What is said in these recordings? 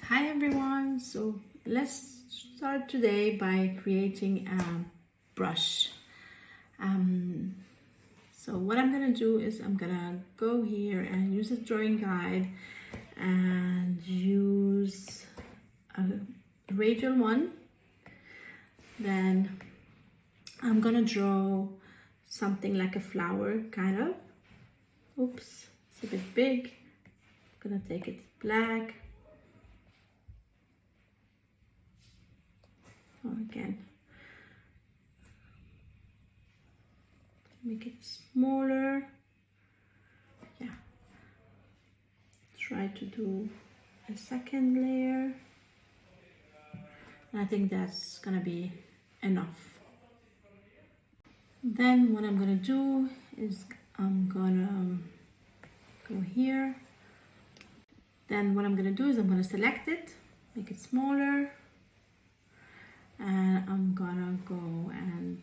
Hi everyone, so let's start today by creating a brush. So what I'm gonna do is I'm gonna go here and use a drawing guide and use a radial one. Then I'm gonna draw something like a flower, kind of. Oops, it's a bit big. I'm gonna take it black. Again, make it smaller. Yeah, try to do a second layer, and I think that's gonna be enough. Then what I'm gonna do is I'm gonna go here. Then what I'm gonna do is I'm gonna select it, make it smaller, and I'm gonna go and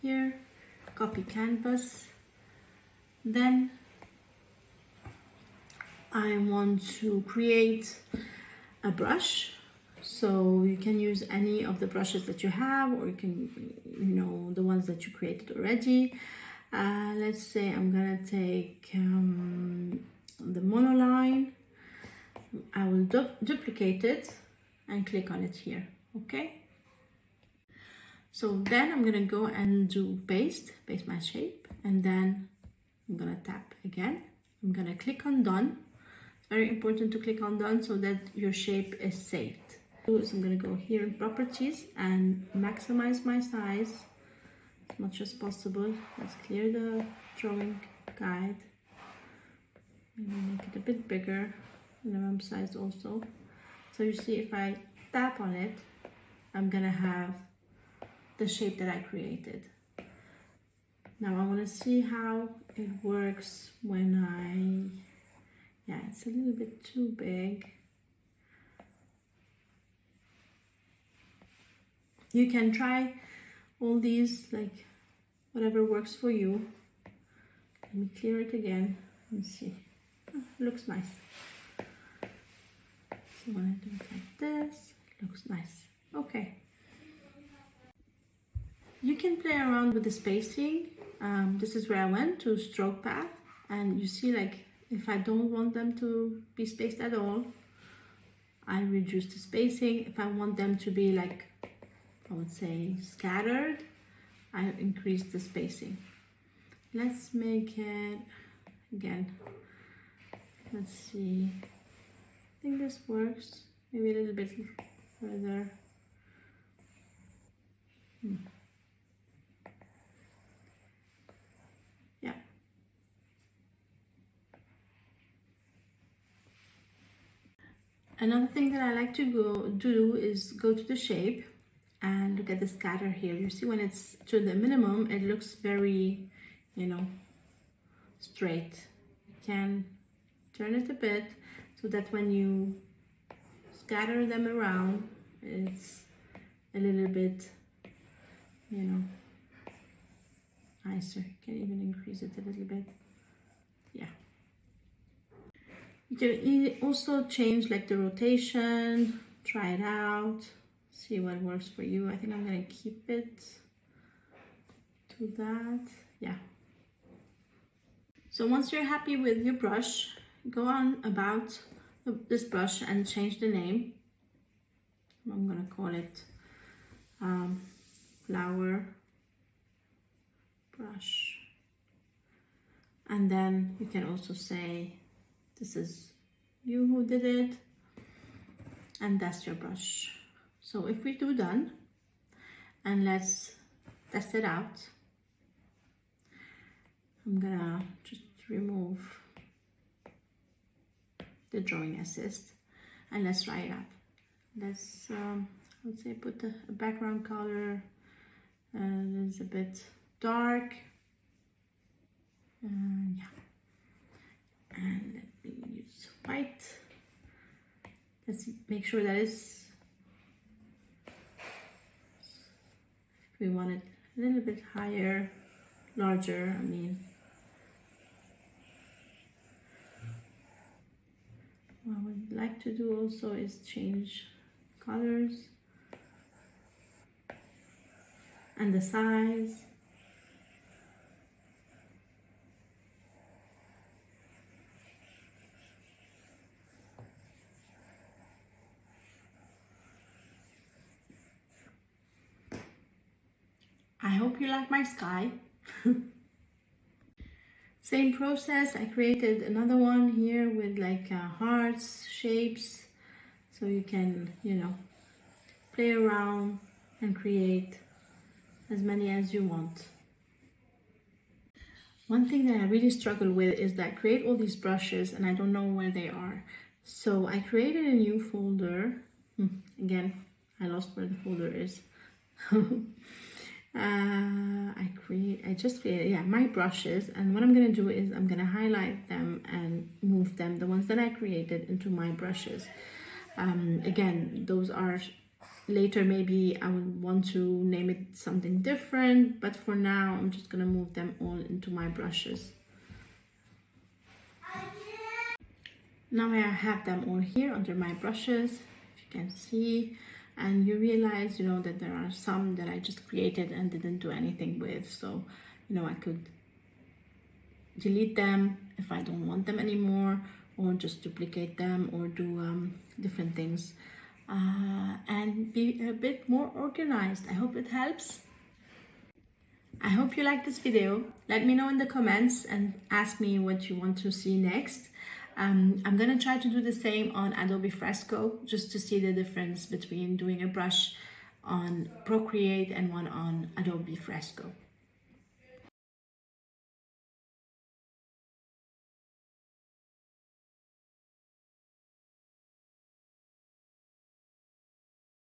here, copy canvas. Then I want to create a brush, so you can use any of the brushes that you have, or you can, the ones that you created already. Let's say I'm gonna take the monoline. I will duplicate it and click on it here. Okay, so then I'm gonna go and do paste my shape, and then I'm gonna tap again. I'm gonna click on done. It's very important to click on done so that your shape is saved. So I'm gonna go here in properties and maximize my size as much as possible. Let's clear the drawing guide. Maybe make it a bit bigger, minimum size also. So you see, if I tap on it, I'm gonna have the shape that I created. Now I want to see how it works when yeah, it's a little bit too big. You can try all these, like whatever works for you. Let me clear it again and see. Oh, looks nice. So when I do it like this, it looks nice. Okay. You can play around with the spacing. This is where I went to stroke path, and you see, like, if I don't want them to be spaced at all, I reduce the spacing. If I want them to be, like, I would say scattered, I increase the spacing. Let's make it again. Let's see. I think this works. Maybe a little bit further. Yeah. Another thing that I like to do is go to the shape and look at the scatter here. You see, when it's to the minimum, it looks very, straight. You can turn it a bit so that when you scatter them around, it's a little bit, nicer. You can even increase it a little bit. Yeah. You can also change, like, the rotation, try it out, see what works for you. I think I'm gonna keep it to that. Yeah. So once you're happy with your brush, go on about this brush and change the name. I'm gonna call it flower brush. And then you can also say, this is you who did it, and that's your brush. So if we do done, and let's test it out. I'm gonna just remove the drawing assist, and let's try it out. Let's let's say put a background color that's a bit dark, yeah, and let me use white. Let's make sure that it's, if we want it a little bit higher, larger, I mean, I would like to do also is change colors and the size. I hope you like my sky. Same process, I created another one here with like hearts, shapes, so you can, you know, play around and create as many as you want. One thing that I really struggle with is that I create all these brushes and I don't know where they are. So I created a new folder. Again, I lost where the folder is. I just created, my brushes, and what I'm gonna do is I'm gonna highlight them and move them, the ones that I created, into my brushes. Again, those are later, maybe I would want to name it something different, but for now I'm just gonna move them all into my brushes. Now I have them all here under my brushes, if you can see, and you realize, you know, that there are some that I just created and didn't do anything with. So, you know, I could delete them if I don't want them anymore, or just duplicate them, or do different things, and be a bit more organized. I hope it helps. I hope you like this video. Let me know in the comments and ask me what you want to see next. I'm gonna try to do the same on Adobe Fresco, just to see the difference between doing a brush on Procreate and one on Adobe Fresco.